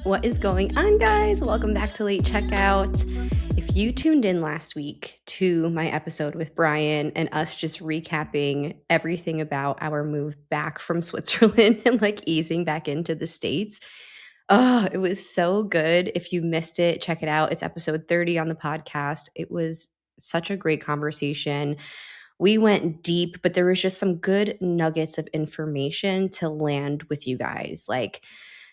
What is going on, guys? Welcome back to Late Checkout. If you tuned in last week to my episode with Brian and us just recapping everything about our move back from Switzerland and like easing back into the States, it was so good. If you missed it, check it out. It's episode 30 on the podcast. It was such a great conversation. We went deep, but there was just some good nuggets of information to land with you guys, like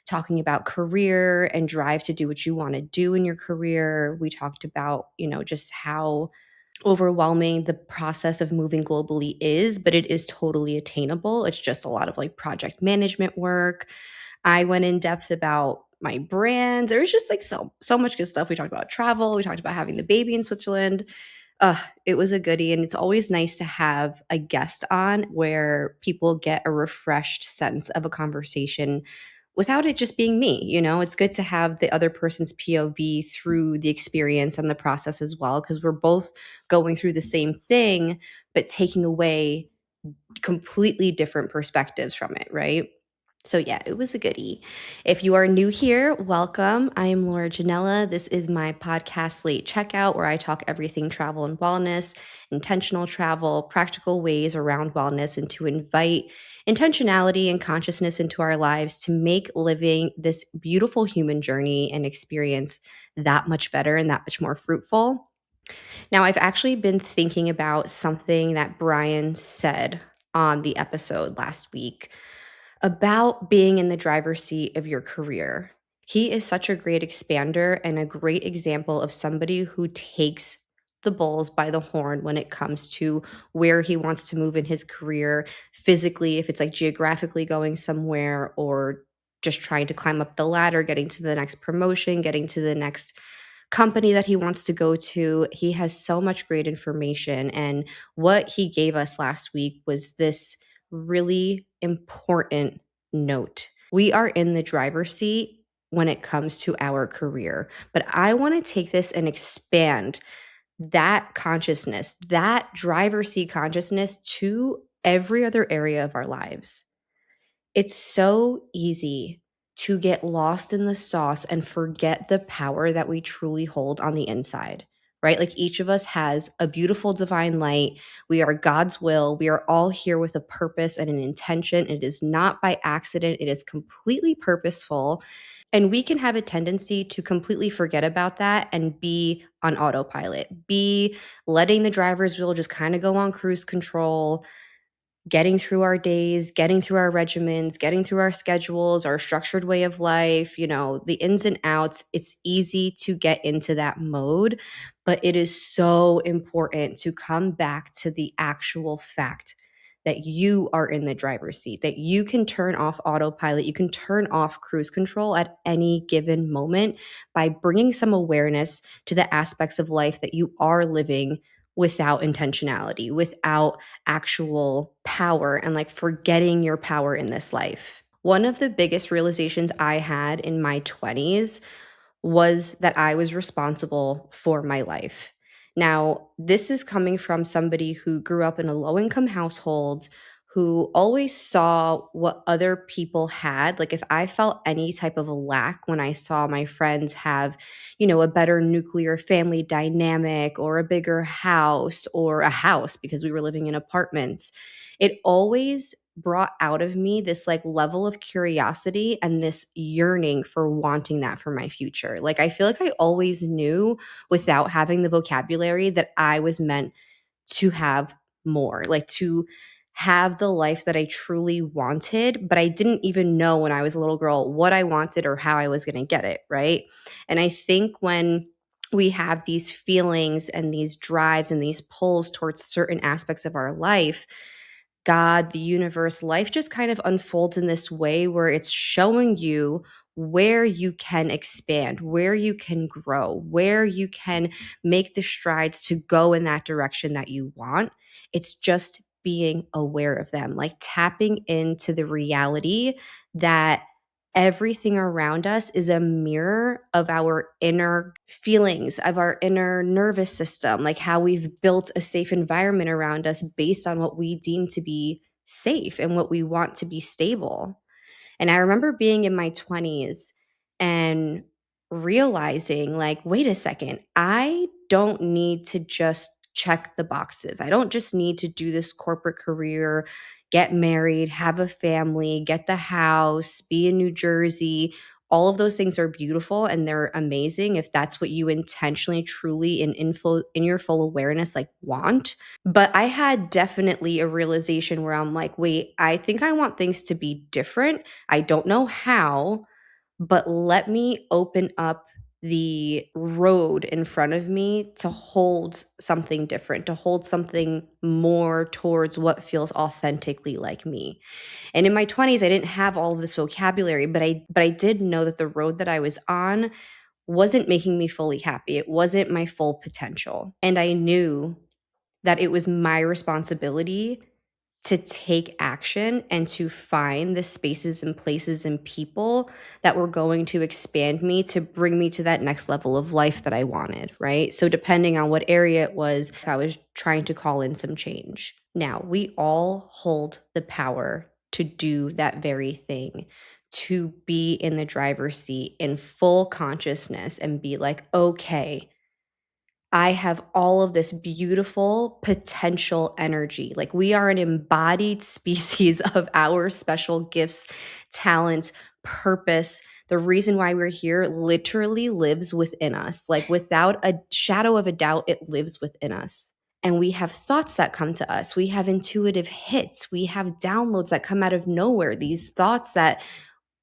talking about career and drive to do what you want to do in your career. We talked about, just how overwhelming the process of moving globally is, but it is totally attainable. It's just a lot of like project management work. I went in depth about my brand. There was just like so much good stuff. We talked about travel. We talked about having the baby in Switzerland. It was a goodie, and it's always nice to have a guest on where people get a refreshed sense of a conversation without it just being me. It's good to have the other person's POV through the experience and the process as well, because we're both going through the same thing, but taking away completely different perspectives from it, right? So yeah, it was a goodie. If you are new here, welcome. I am Laura Janella. This is my podcast, Late Checkout, where I talk everything travel and wellness, intentional travel, practical ways around wellness, and to invite intentionality and consciousness into our lives to make living this beautiful human journey and experience that much better and that much more fruitful. Now, I've actually been thinking about something that Brian said on the episode last week about being in the driver's seat of your career. He is such a great expander and a great example of somebody who takes the bulls by the horn when it comes to where he wants to move in his career physically, if it's like geographically going somewhere or just trying to climb up the ladder, getting to the next promotion, getting to the next company that he wants to go to. He has so much great information. And what he gave us last week was this really important note. We are in the driver's seat when it comes to our career, but I want to take this and expand that consciousness, that driver's seat consciousness to every other area of our lives. It's so easy to get lost in the sauce and forget the power that we truly hold on the inside, right? Like each of us has a beautiful divine light. We are God's will. We are all here with a purpose and an intention. It is not by accident, it is completely purposeful. And we can have a tendency to completely forget about that and be on autopilot, be letting the driver's wheel just kind of go on cruise control, getting through our days, getting through our regimens, getting through our schedules, our structured way of life, the ins and outs. It's easy to get into that mode, but it is so important to come back to the actual fact that you are in the driver's seat, that you can turn off autopilot, you can turn off cruise control at any given moment by bringing some awareness to the aspects of life that you are living without intentionality, without actual power, and like forgetting your power in this life. One of the biggest realizations I had in my 20s was that I was responsible for my life. Now, this is coming from somebody who grew up in a low income household, who always saw what other people had. Like, if I felt any type of a lack when I saw my friends have, a better nuclear family dynamic or a bigger house or a house because we were living in apartments, it always brought out of me this like level of curiosity and this yearning for wanting that for my future. Like I feel like I always knew without having the vocabulary that I was meant to have more, like to have the life that I truly wanted, but I didn't even know when I was a little girl what I wanted or how I was going to get it, right? And I think when we have these feelings and these drives and these pulls towards certain aspects of our life, God, the universe, life just kind of unfolds in this way where it's showing you where you can expand, where you can grow, where you can make the strides to go in that direction that you want. It's just being aware of them, like tapping into the reality that everything around us is a mirror of our inner feelings, of our inner nervous system, like how we've built a safe environment around us based on what we deem to be safe and what we want to be stable. And I remember being in my 20s and realizing, like, wait a second, I don't need to just check the boxes. I don't just need to do this corporate career, get married, have a family, get the house, be in New Jersey. All of those things are beautiful and they're amazing if that's what you intentionally, truly, in your full awareness, like, want. But I had definitely a realization where I'm like, wait, I think I want things to be different. I don't know how, but let me open up the road in front of me to hold something different, to hold something more towards what feels authentically like me. And in my 20s, I didn't have all of this vocabulary, but I did know that the road that I was on wasn't making me fully happy. It wasn't my full potential. And I knew that it was my responsibility to take action and to find the spaces and places and people that were going to expand me to bring me to that next level of life that I wanted, right? So, depending on what area it was, I was trying to call in some change. Now, we all hold the power to do that very thing, to be in the driver's seat in full consciousness and be like, okay, I have all of this beautiful potential energy. Like, we are an embodied species of our special gifts, talents, purpose. The reason why we're here literally lives within us. Like, without a shadow of a doubt, it lives within us. And we have thoughts that come to us. We have intuitive hits. We have downloads that come out of nowhere. These thoughts that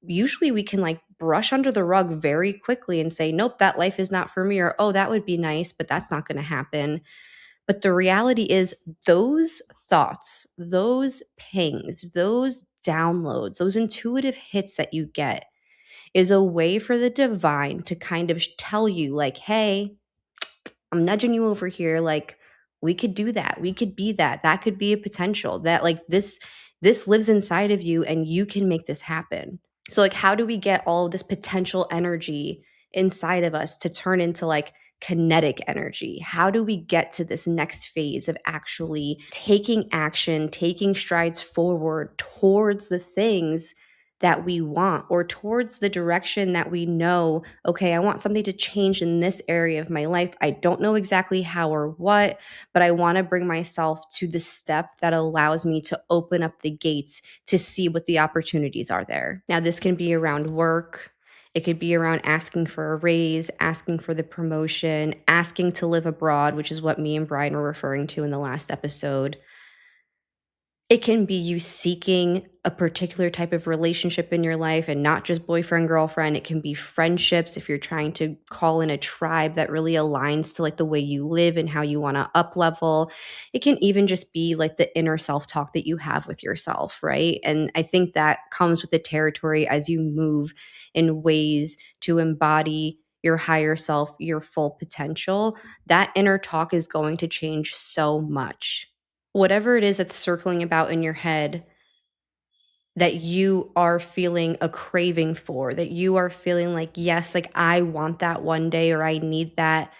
usually we can, like, brush under the rug very quickly and say, nope, that life is not for me, or oh, that would be nice, but that's not going to happen. But the reality is, those thoughts, those pings, those downloads, those intuitive hits that you get is a way for the divine to kind of tell you, like, hey, I'm nudging you over here. Like, we could do that. We could be that. That could be a potential that, like, this lives inside of you and you can make this happen. So, like, how do we get all of this potential energy inside of us to turn into, like, kinetic energy? How do we get to this next phase of actually taking action, taking strides forward towards the things that we want, or towards the direction that we know, okay, I want something to change in this area of my life. I don't know exactly how or what, but I want to bring myself to the step that allows me to open up the gates to see what the opportunities are there. Now, this can be around work. It could be around asking for a raise, asking for the promotion, asking to live abroad, which is what me and Brian were referring to in the last episode. It can be you seeking a particular type of relationship in your life, and not just boyfriend, girlfriend. It can be friendships if you're trying to call in a tribe that really aligns to, like, the way you live and how you want to up level. It can even just be like the inner self-talk that you have with yourself, right? And I think that comes with the territory as you move in ways to embody your higher self, your full potential. That inner talk is going to change so much. Whatever it is that's circling about in your head that you are feeling a craving for, that you are feeling like, yes, like, I want that one day, or I need that,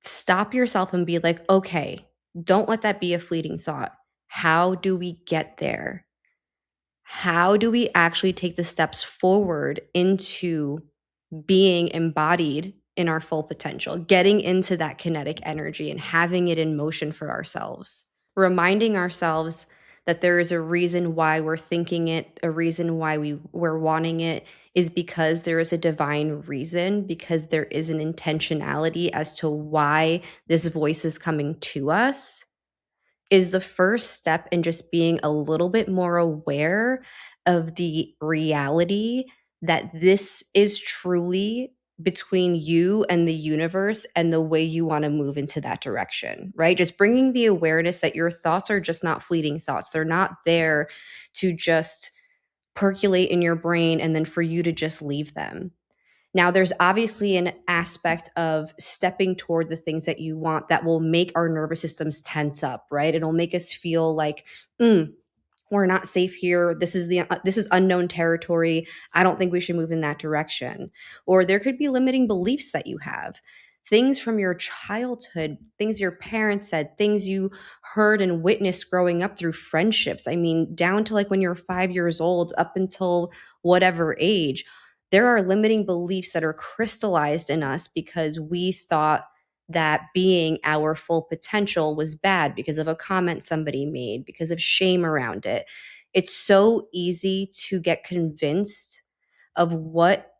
stop yourself and be like, okay, don't let that be a fleeting thought. How do we get there? How do we actually take the steps forward into being embodied in our full potential, getting into that kinetic energy and having it in motion for ourselves? Reminding ourselves that there is a reason why we're thinking it, a reason why we're wanting it, is because there is a divine reason, because there is an intentionality as to why this voice is coming to us, is the first step in just being a little bit more aware of the reality that this is truly between you and the universe and the way you want to move into that direction, right? Just bringing the awareness that your thoughts are just not fleeting thoughts. They're not there to just percolate in your brain and then for you to just leave them. Now, there's obviously an aspect of stepping toward the things that you want that will make our nervous systems tense up, right? It'll make us feel like, we're not safe here. This is unknown territory. I don't think we should move in that direction. Or there could be limiting beliefs that you have. Things from your childhood, things your parents said, things you heard and witnessed growing up through friendships. I mean, down to, like, when you're 5 years old up until whatever age, There are limiting beliefs that are crystallized in us because we thought that being our full potential was bad because of a comment somebody made, because of shame around it. It's so easy to get convinced of what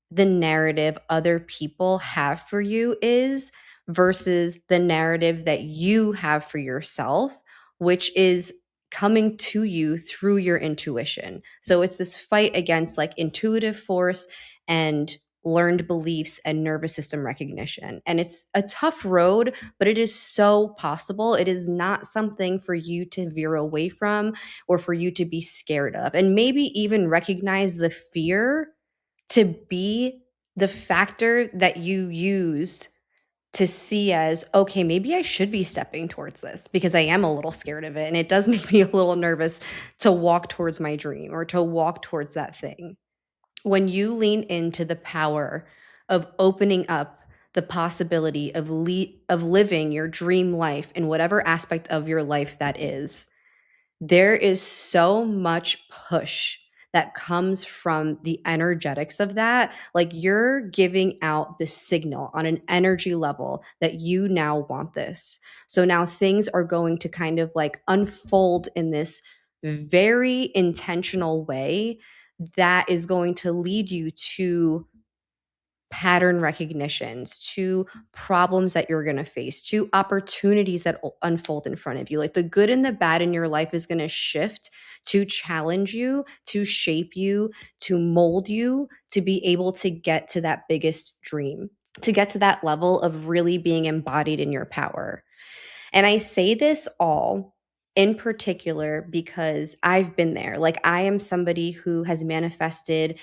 the narrative other people have for you is versus the narrative that you have for yourself, which is coming to you through your intuition. So it's this fight against like intuitive force and learned beliefs and nervous system recognition. And it's a tough road, but it is so possible. It is not something for you to veer away from or for you to be scared of. And maybe even recognize the fear to be the factor that you used to see as, okay, maybe I should be stepping towards this because I am a little scared of it. And it does make me a little nervous to walk towards my dream or to walk towards that thing. When you lean into the power of opening up the possibility of living your dream life in whatever aspect of your life that is, there is so much push that comes from the energetics of that. Like you're giving out the signal on an energy level that you now want this. So now things are going to kind of like unfold in this very intentional way that is going to lead you to pattern recognitions, to problems that you're going to face, to opportunities that unfold in front of you. Like the good and the bad in your life is going to shift to challenge you, to shape you, to mold you, to be able to get to that biggest dream, to get to that level of really being embodied in your power. And I say this all in particular because I've been there. Like I am somebody who has manifested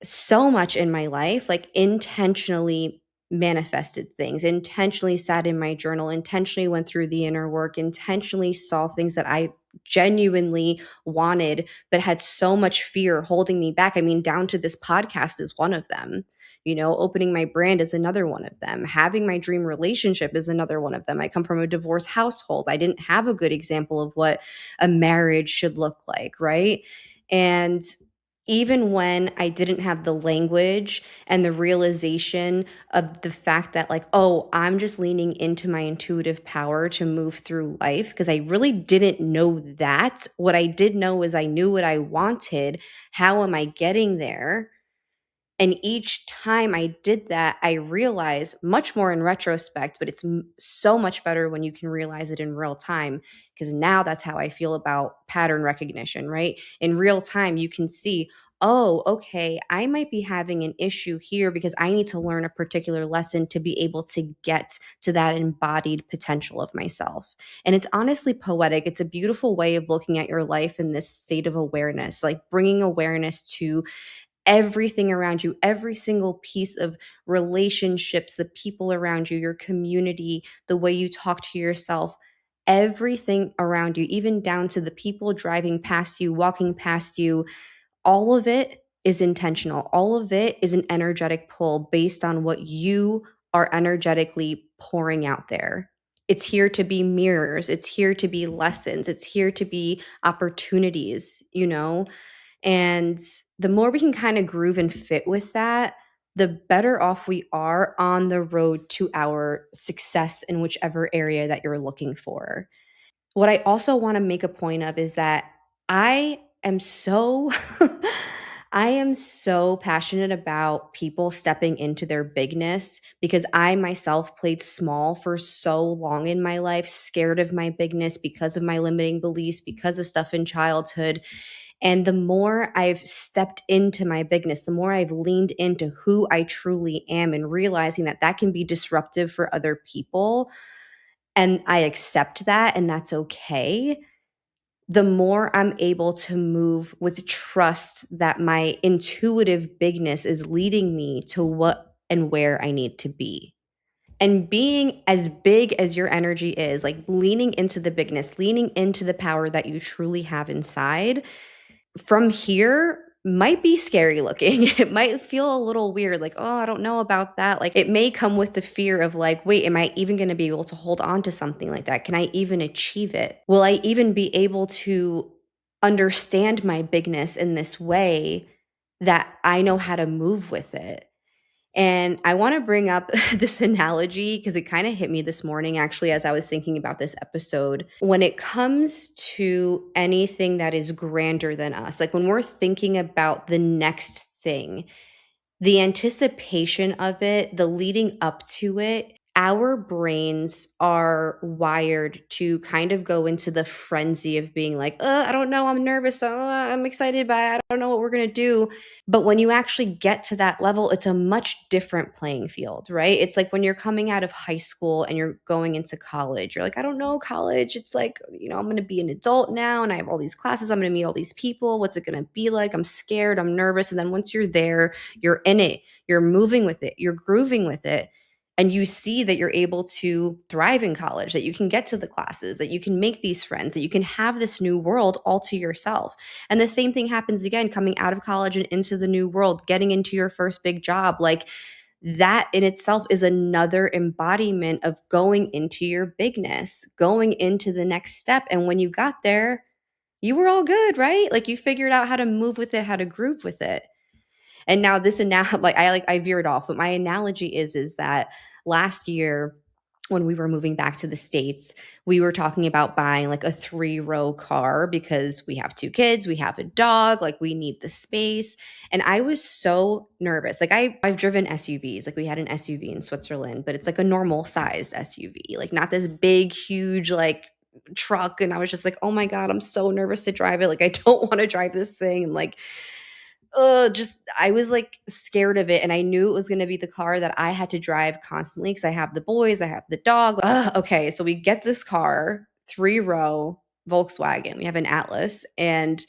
so much in my life, like intentionally manifested things, intentionally sat in my journal, intentionally went through the inner work, intentionally saw things that I genuinely wanted, but had so much fear holding me back. I mean, down to this podcast is one of them. You know, opening my brand is another one of them. Having my dream relationship is another one of them. I come from a divorced household. I didn't have a good example of what a marriage should look like, right? And even when I didn't have the language and the realization of the fact that, like, oh, I'm just leaning into my intuitive power to move through life, because I really didn't know that. What I did know was I knew what I wanted. How am I getting there? And each time I did that, I realized much more in retrospect, but it's so much better when you can realize it in real time. Because now that's how I feel about pattern recognition, right? In real time, you can see, oh, okay, I might be having an issue here because I need to learn a particular lesson to be able to get to that embodied potential of myself. And it's honestly poetic. It's a beautiful way of looking at your life in this state of awareness, like bringing awareness to everything around you, every single piece of relationships, the people around you, your community, the way you talk to yourself, everything around you, even down to the people driving past you, walking past you, all of it is intentional. All of it is an energetic pull based on what you are energetically pouring out there. It's here to be mirrors. It's here to be lessons. It's here to be opportunities, you know? And the more we can kind of groove and fit with that, the better off we are on the road to our success in whichever area that you're looking for. What I also want to make a point of is that I am so I am so passionate about people stepping into their bigness because I myself played small for so long in my life, scared of my bigness because of my limiting beliefs, because of stuff in childhood. And the more I've stepped into my bigness, the more I've leaned into who I truly am and realizing that that can be disruptive for other people. And I accept that, and that's okay. The more I'm able to move with trust that my intuitive bigness is leading me to what and where I need to be. And being as big as your energy is, like leaning into the bigness, leaning into the power that you truly have inside, from here might be scary looking. It might feel a little weird, like, oh, I don't know about that. Like, it may come with the fear of, like, wait, am I even going to be able to hold on to something like that? Can I even achieve it? Will I even be able to understand my bigness in this way that I know how to move with it. And I want to bring up this analogy because it kind of hit me this morning, actually, as I was thinking about this episode. When it comes to anything that is grander than us, like when we're thinking about the next thing, the anticipation of it, the leading up to it, our brains are wired to kind of go into the frenzy of being like, I don't know, I'm nervous, I'm excited, but I don't know what we're going to do. But when you actually get to that level, it's a much different playing field, right? It's like when you're coming out of high school and you're going into college, you're like, I don't know, college. It's like, I'm going to be an adult now and I have all these classes. I'm going to meet all these people. What's it going to be like? I'm scared. I'm nervous. And then once you're there, you're in it, you're moving with it, you're grooving with it. And you see that you're able to thrive in college, that you can get to the classes, that you can make these friends, that you can have this new world all to yourself. And the same thing happens again coming out of college and into the new world, getting into your first big job. Like that in itself is another embodiment of going into your bigness, going into the next step. And when you got there, you were all good, right? Like you figured out how to move with it, how to groove with it. And now this and now I veered off, but my analogy is that last year when we were moving back to the States, we were talking about buying like a 3-row car because we have 2 kids, we have a dog, like we need the space. And I was so nervous. Like I've driven SUVs. Like we had an SUV in Switzerland, but it's like a normal sized SUV, like not this big, huge like truck. And I was just like, oh my God, I'm so nervous to drive it. Like I don't want to drive this thing. And like just I was like scared of it and I knew it was going to be the car that I had to drive constantly because I have the boys, I have the dog. Okay, so we get this car, 3-row Volkswagen. We have an Atlas and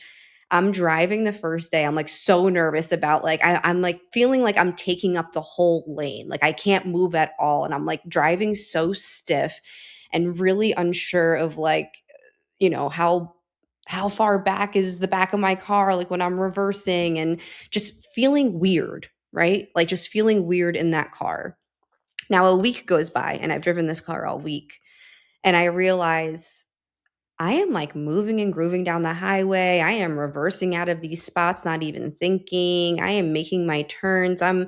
I'm driving the first day. I'm like so nervous about like I'm like feeling like I'm taking up the whole lane. Like I can't move at all and I'm like driving so stiff and really unsure of like how far back is the back of my car like when I'm reversing and just feeling weird, right? Like just feeling weird in that car. Now a week goes by and I've driven this car all week and I realize I am like moving and grooving down the highway. I am reversing out of these spots, not even thinking. I am making my turns. I'm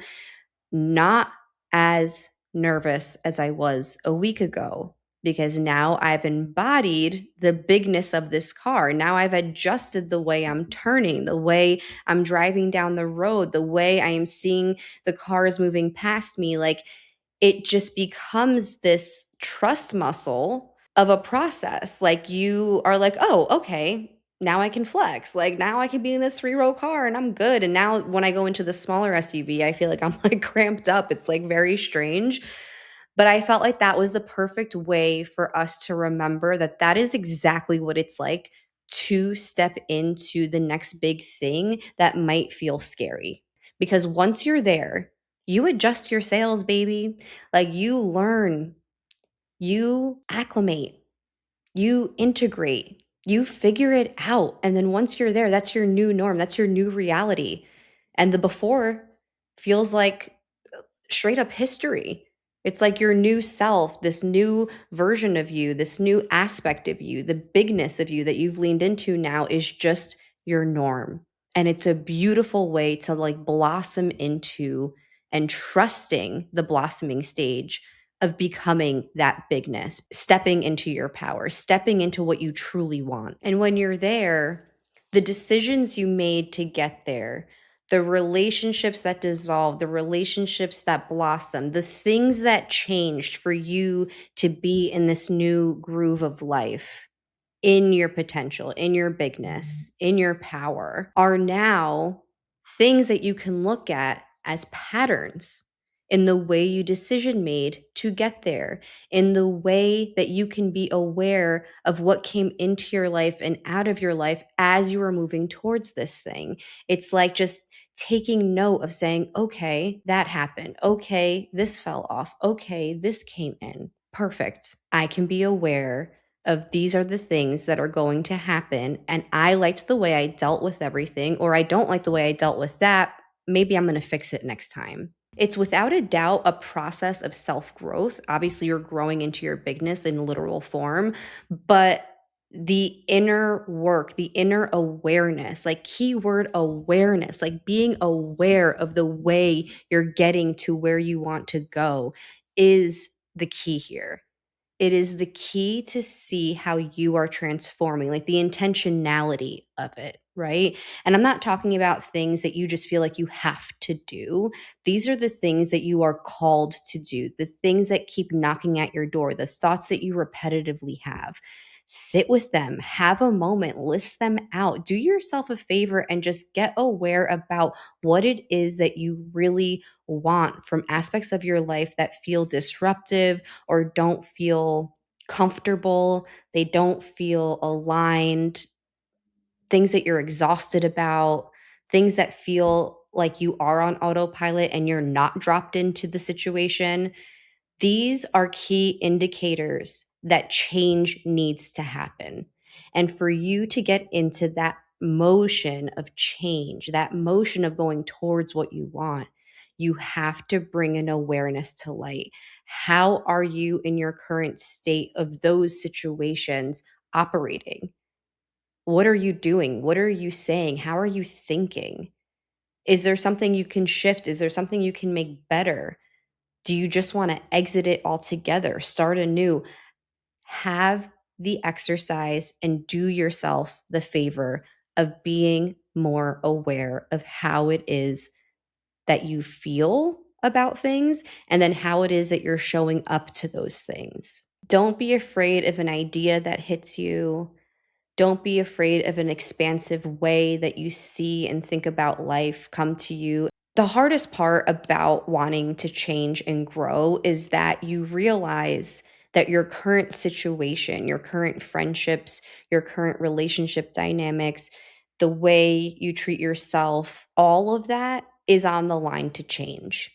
not as nervous as I was a week ago because now I've embodied the bigness of this car. Now I've adjusted the way I'm turning, the way I'm driving down the road, the way I am seeing the cars moving past me. Like it just becomes this trust muscle of a process. Like you are like, oh, okay, now I can flex. Like now I can be in this 3-row car and I'm good. And now when I go into the smaller SUV, I feel like I'm like cramped up. It's like very strange. But I felt like that was the perfect way for us to remember that that is exactly what it's like to step into the next big thing that might feel scary. Because once you're there, you adjust your sails, baby. Like you learn, you acclimate, you integrate, you figure it out. And then once you're there, that's your new norm, that's your new reality. And the before feels like straight up history. It's like your new self, this new version of you, this new aspect of you, the bigness of you that you've leaned into now is just your norm. And it's a beautiful way to like blossom into and trusting the blossoming stage of becoming that bigness, stepping into your power, stepping into what you truly want. And when you're there, the decisions you made to get there, the relationships that dissolve, the relationships that blossom, the things that changed for you to be in this new groove of life, in your potential, in your bigness, in your power, are now things that you can look at as patterns in the way you decision made to get there, in the way that you can be aware of what came into your life and out of your life as you were moving towards this thing. It's like just taking note of saying, okay, that happened. Okay, this fell off. Okay, this came in. Perfect. I can be aware of these are the things that are going to happen. And I liked the way I dealt with everything, or I don't like the way I dealt with that. Maybe I'm going to fix it next time. It's without a doubt a process of self growth. Obviously, you're growing into your bigness in literal form, but the inner work, the inner awareness, like keyword awareness, like being aware of the way you're getting to where you want to go is the key here. It is the key to see how you are transforming, like the intentionality of it, right? And I'm not talking about things that you just feel like you have to do. These are the things that you are called to do, the things that keep knocking at your door, the thoughts that you repetitively have. Sit with them, have a moment, list them out, do yourself a favor, and just get aware about what it is that you really want from aspects of your life that feel disruptive or don't feel comfortable, they don't feel aligned, things that you're exhausted about, things that feel like you are on autopilot and you're not dropped into the situation. These are key indicators that change needs to happen. And for you to get into that motion of change, that motion of going towards what you want, you have to bring an awareness to light. How are you in your current state of those situations operating? What are you doing? What are you saying? How are you thinking? Is there something you can shift? Is there something you can make better? Do you just want to exit it altogether, start anew? Have the exercise and do yourself the favor of being more aware of how it is that you feel about things and then how it is that you're showing up to those things. Don't be afraid of an idea that hits you. Don't be afraid of an expansive way that you see and think about life come to you. The hardest part about wanting to change and grow is that you realize that your current situation, your current friendships, your current relationship dynamics, the way you treat yourself, all of that is on the line to change.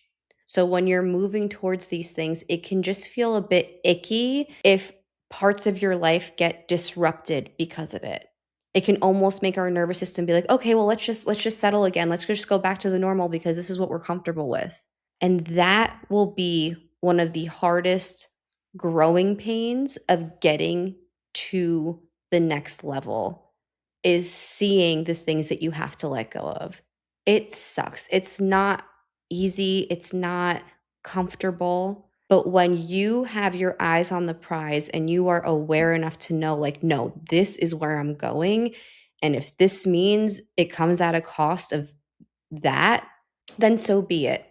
So when you're moving towards these things, it can just feel a bit icky if parts of your life get disrupted because of it. It can almost make our nervous system be like, "Okay, well, let's just settle again. Let's just go back to the normal because this is what we're comfortable with." And that will be one of the hardest growing pains of getting to the next level is seeing the things that you have to let go of. It sucks. It's not easy, it's not comfortable, but when you have your eyes on the prize and you are aware enough to know, like, no, this is where I'm going. And if this means it comes at a cost of that, then so be it.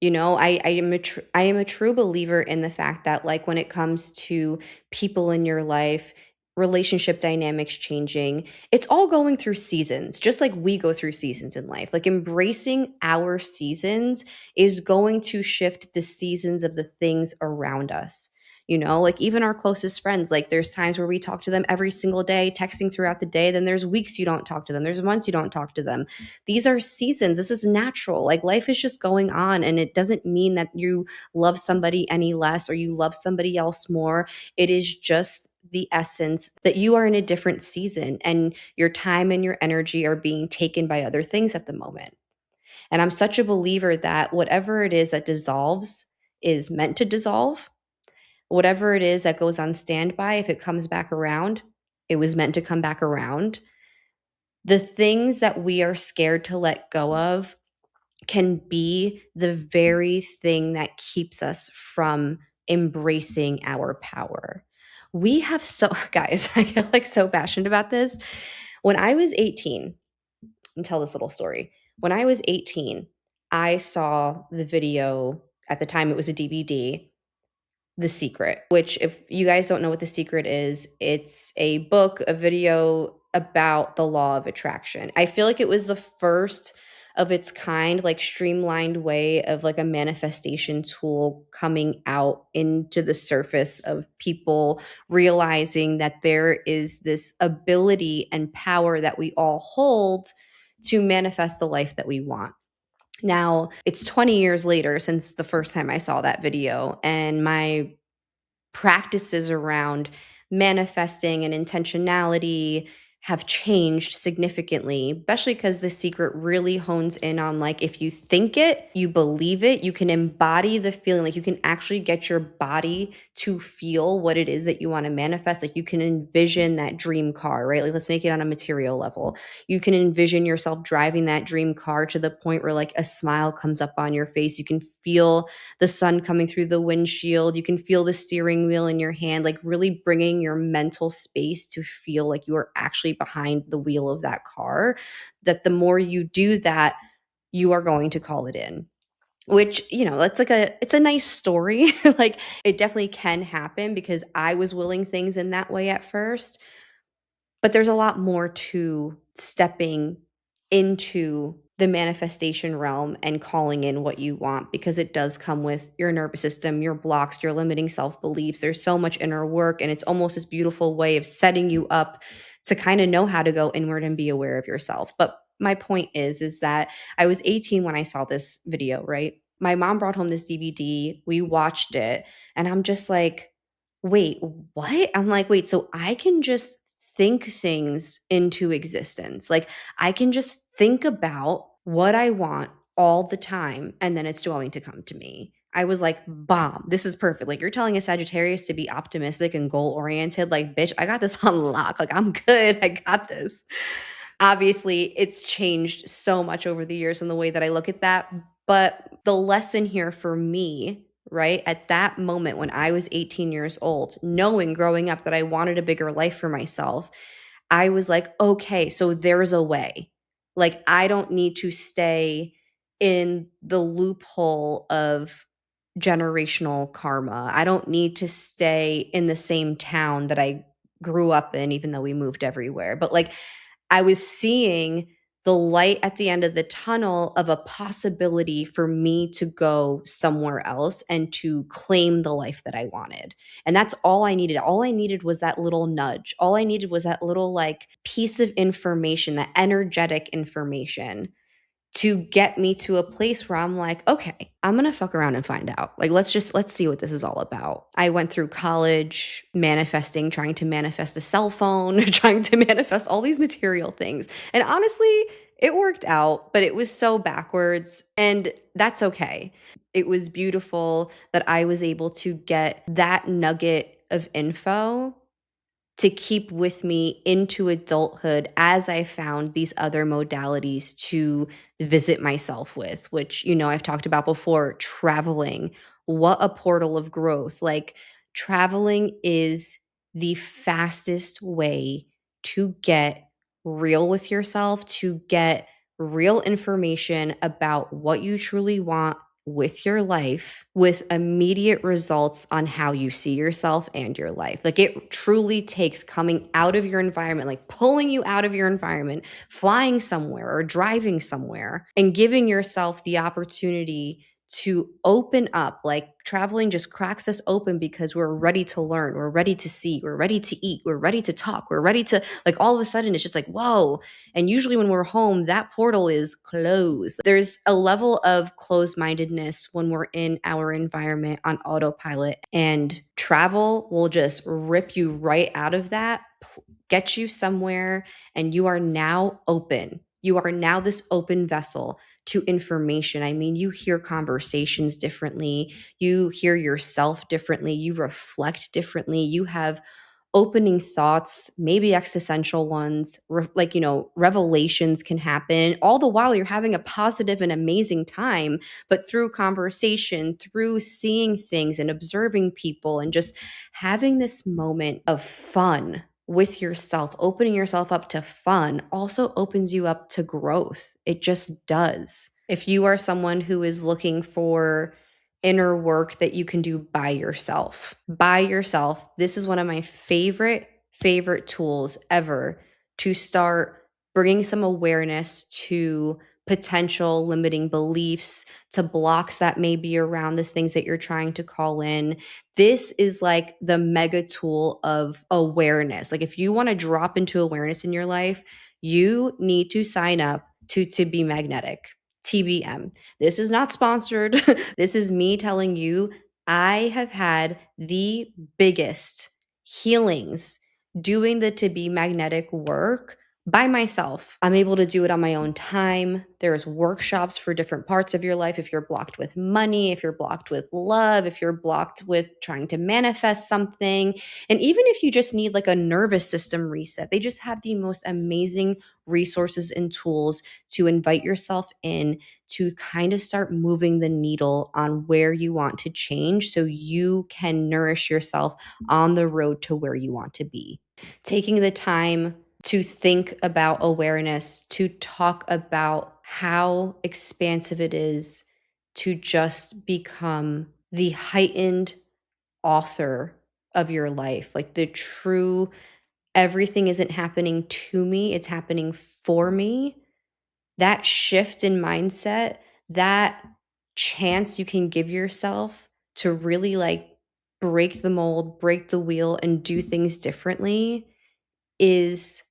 I am a true believer in the fact that, like, when it comes to people in your life, relationship dynamics changing, it's all going through seasons, just like we go through seasons in life. Like, embracing our seasons is going to shift the seasons of the things around us. Like, even our closest friends, like, there's times where we talk to them every single day, texting throughout the day. Then there's weeks you don't talk to them. There's months you don't talk to them. These are seasons. This is natural. Like, life is just going on, and it doesn't mean that you love somebody any less or you love somebody else more. It is just the essence that you are in a different season and your time and your energy are being taken by other things at the moment. And I'm such a believer that whatever it is that dissolves is meant to dissolve. Whatever it is that goes on standby, if it comes back around, it was meant to come back around. The things that we are scared to let go of can be the very thing that keeps us from embracing our power. We have so, guys, I get like so passionate about this. When I was 18, and tell this little story. When I was 18, I saw the video, at the time it was a DVD, The Secret, which, if you guys don't know what The Secret is, it's a book, a video about the law of attraction. I feel like it was the first of its kind, like, streamlined way of like a manifestation tool coming out into the surface of people realizing that there is this ability and power that we all hold to manifest the life that we want. Now, it's 20 years later since the first time I saw that video, and my practices around manifesting and intentionality have changed significantly, especially because The Secret really hones in on like if you think it, you believe it, you can embody the feeling, like you can actually get your body to feel what it is that you want to manifest. Like you can envision that dream car, right? Like let's make it on a material level. You can envision yourself driving that dream car to the point where like a smile comes up on your face. You can feel the sun coming through the windshield. You can feel the steering wheel in your hand, like really bringing your mental space to feel like you are actually behind the wheel of that car. That the more you do that, you are going to call it in. Which, that's like it's a nice story. Like it definitely can happen because I was willing things in that way at first. But there's a lot more to stepping into the manifestation realm and calling in what you want because it does come with your nervous system, your blocks, your limiting self beliefs. There's so much inner work, and it's almost this beautiful way of setting you up to kind of know how to go inward and be aware of yourself. But my point is that I was 18 when I saw this video, right? My mom brought home this DVD. We watched it, and I'm just like, wait, what? I'm like, wait, so I can just think things into existence. Like I can just think about what I want all the time and then it's going to come to me. I was like, bomb, this is perfect. Like you're telling a Sagittarius to be optimistic and goal oriented. Like, bitch, I got this on lock. Like I'm good. I got this. Obviously, it's changed so much over the years in the way that I look at that. But the lesson here for me, right, at that moment when I was 18 years old, knowing growing up that I wanted a bigger life for myself, I was like, okay, so there's a way. Like, I don't need to stay in the loophole of generational karma. I don't need to stay in the same town that I grew up in, even though we moved everywhere. But like, I was seeing the light at the end of the tunnel of a possibility for me to go somewhere else and to claim the life that I wanted. And that's all I needed. All I needed was that little nudge. All I needed was that little like piece of information, that energetic information to get me to a place where I'm like, okay, I'm going to fuck around and find out. Like, let's see what this is all about. I went through college manifesting, trying to manifest a cell phone, trying to manifest all these material things. And honestly, it worked out, but it was so backwards, and that's okay. It was beautiful that I was able to get that nugget of info to keep with me into adulthood as I found these other modalities to visit myself with, which, I've talked about before, traveling. What a portal of growth. Like, traveling is the fastest way to get real with yourself, to get real information about what you truly want with your life with immediate results on how you see yourself and your life. Like it truly takes coming out of your environment, like pulling you out of your environment, flying somewhere or driving somewhere and giving yourself the opportunity to open up. Like traveling just cracks us open because we're ready to learn, we're ready to see, we're ready to eat, we're ready to talk, we're ready to like all of a sudden it's just like, whoa. And usually when we're home, that portal is closed. There's a level of closed mindedness when we're in our environment on autopilot, and travel will just rip you right out of that, get you somewhere, and you are now open. You are now this open vessel to information. I mean, you hear conversations differently, you hear yourself differently, you reflect differently, you have opening thoughts, maybe existential ones, revelations can happen. All the while you're having a positive and amazing time, but through conversation, through seeing things and observing people and just having this moment of fun with yourself, opening yourself up to fun also opens you up to growth. It just does. If you are someone who is looking for inner work that you can do by yourself. By yourself. This is one of my favorite tools ever to start bringing some awareness to potential limiting beliefs, to blocks that may be around the things that you're trying to call in. This is like the mega tool of awareness. Like if you want to drop into awareness in your life, you need to sign up to be magnetic. TBM. This is not sponsored. This is me telling you I have had the biggest healings doing the To Be Magnetic work by myself. I'm able to do it on my own time. There's workshops for different parts of your life. If you're blocked with money, if you're blocked with love, if you're blocked with trying to manifest something, and even if you just need like a nervous system reset, they just have the most amazing resources and tools to invite yourself in to kind of start moving the needle on where you want to change so you can nourish yourself on the road to where you want to be. Taking the time to think about awareness, to talk about how expansive it is to just become the heightened author of your life, like the true everything isn't happening to me, it's happening for me. That shift in mindset, that chance you can give yourself to really like break the mold, break the wheel, and do things differently is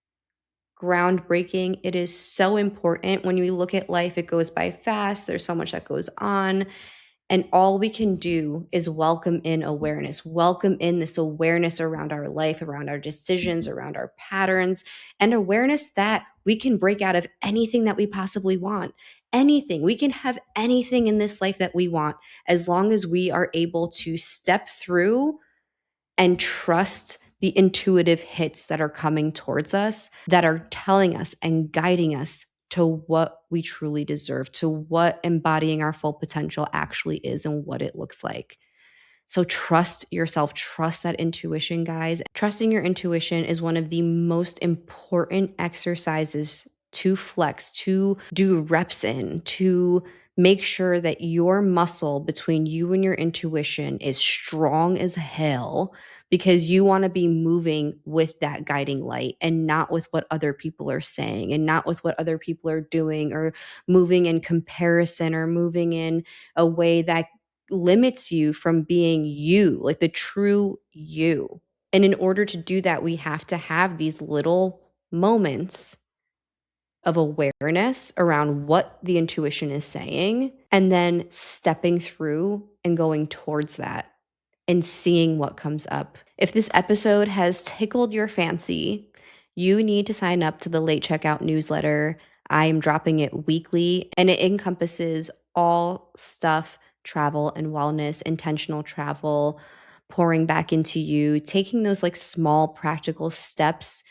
groundbreaking. It is so important. When we look at life, it goes by fast. There's so much that goes on. And all we can do is welcome in awareness, welcome in this awareness around our life, around our decisions, around our patterns, and awareness that we can break out of anything that we possibly want. Anything. We can have anything in this life that we want as long as we are able to step through and trust the intuitive hits that are coming towards us, that are telling us and guiding us to what we truly deserve, to what embodying our full potential actually is and what it looks like. So trust yourself, trust that intuition, guys. Trusting your intuition is one of the most important exercises to flex, to do reps in, to make sure that your muscle between you and your intuition is strong as hell, because you want to be moving with that guiding light and not with what other people are saying and not with what other people are doing, or moving in comparison, or moving in a way that limits you from being you, like the true you. And in order to do that, we have to have these little moments of awareness around what the intuition is saying, and then stepping through and going towards that and seeing what comes up. If this episode has tickled your fancy, you need to sign up to the Late Checkout newsletter. I am dropping it weekly, and it encompasses all stuff travel and wellness, intentional travel, pouring back into you, taking those like small practical steps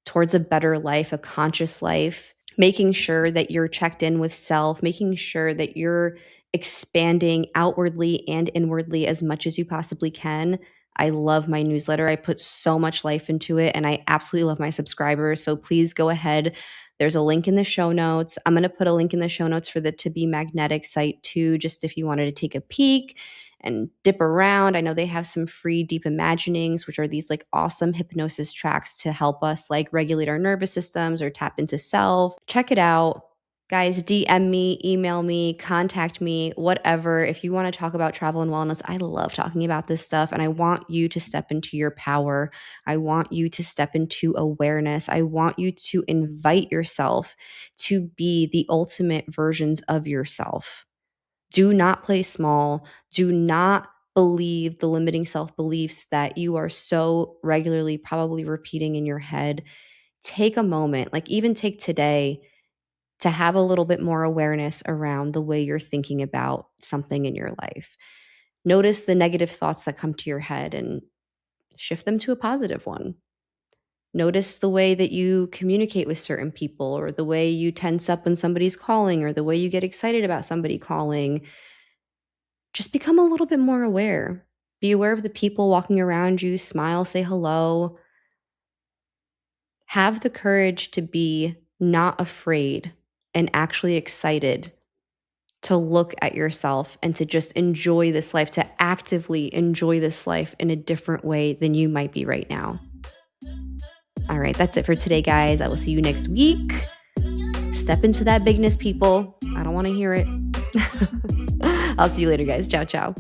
towards a better life, a conscious life, making sure that you're checked in with self, making sure that you're expanding outwardly and inwardly as much as you possibly can. I love my newsletter. I put so much life into it, and I absolutely love my subscribers. So please go ahead. There's a link in the show notes. I'm going to put a link in the show notes for the To Be Magnetic site too, just if you wanted to take a peek and dip around. I know they have some free deep imaginings, which are these like awesome hypnosis tracks to help us like regulate our nervous systems or tap into self. Check it out. Guys, DM me, email me, contact me, whatever. If you want to talk about travel and wellness, I love talking about this stuff, and I want you to step into your power. I want you to step into awareness. I want you to invite yourself to be the ultimate versions of yourself. Do not play small. Do not believe the limiting self-beliefs that you are so regularly probably repeating in your head. Take a moment, like even take today, to have a little bit more awareness around the way you're thinking about something in your life. Notice the negative thoughts that come to your head and shift them to a positive one. Notice the way that you communicate with certain people, or the way you tense up when somebody's calling, or the way you get excited about somebody calling. Just become a little bit more aware. Be aware of the people walking around you. Smile, say hello. Have the courage to be not afraid and actually excited to look at yourself and to just enjoy this life, to actively enjoy this life in a different way than you might be right now. All right, that's it for today, guys. I will see you next week. Step into that bigness, people. I don't want to hear it. I'll see you later, guys. Ciao, ciao.